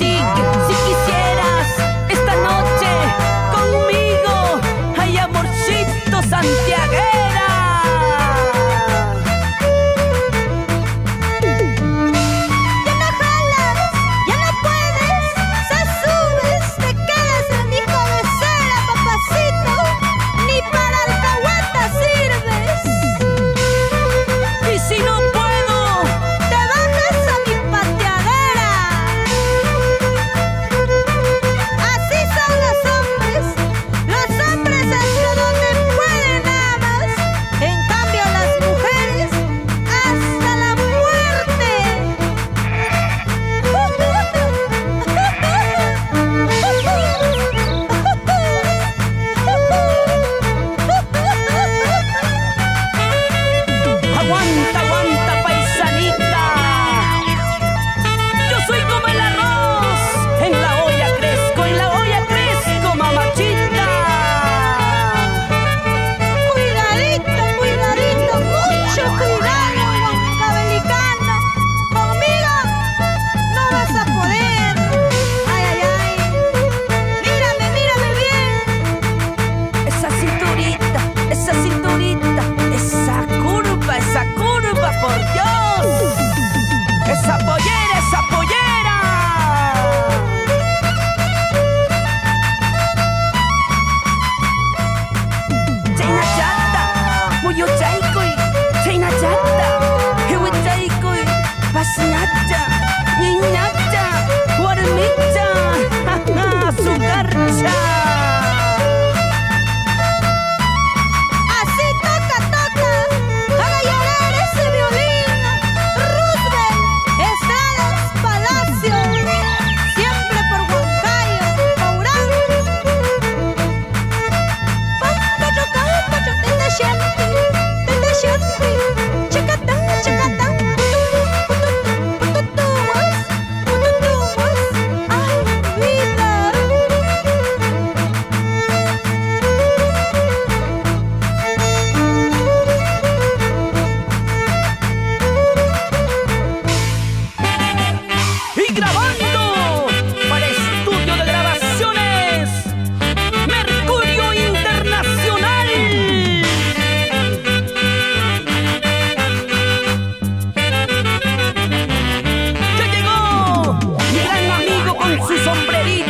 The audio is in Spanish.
Music. Si quisieras esta noche conmigo, ay amorcito santiaguera. Ya no jalas, ya no puedes, se subes, te quedas en mi cabecera, papacito, ni para alcahueta sirves. Y si no puedo, Te bajas a mi pateadera. Así son los hombres hasta donde pueden nada más. En cambio las mujeres hasta la muerte. aguanta, aguanta, paisanita. Yo soy como el arroz, en la olla crezco, mamachita. Cuidadito, cuidadito, mucho cuidado, lonja belicana. Conmigo no vas a poder. Ay, ay, ay. Mírame, mírame bien. Esa cinturita, esa curva, por Dios. Esa pollera, esa pollera. China chata, muyo chaikoy, China chata, hewe chaikoy, pasnacha, niñacha, guarmicha, su garcha. Así toca, toca. Haga llorar ese violín. Roosevelt, Estradas, Palacio. Siempre por Huancayo, Maurán. Pacho, tete shanti. Chacatán, chacatán. Pututumas. Ay, vida. Y grabando para estudio de grabaciones Mercurio Internacional. Ya llegó mi gran amigo con su sombrerito.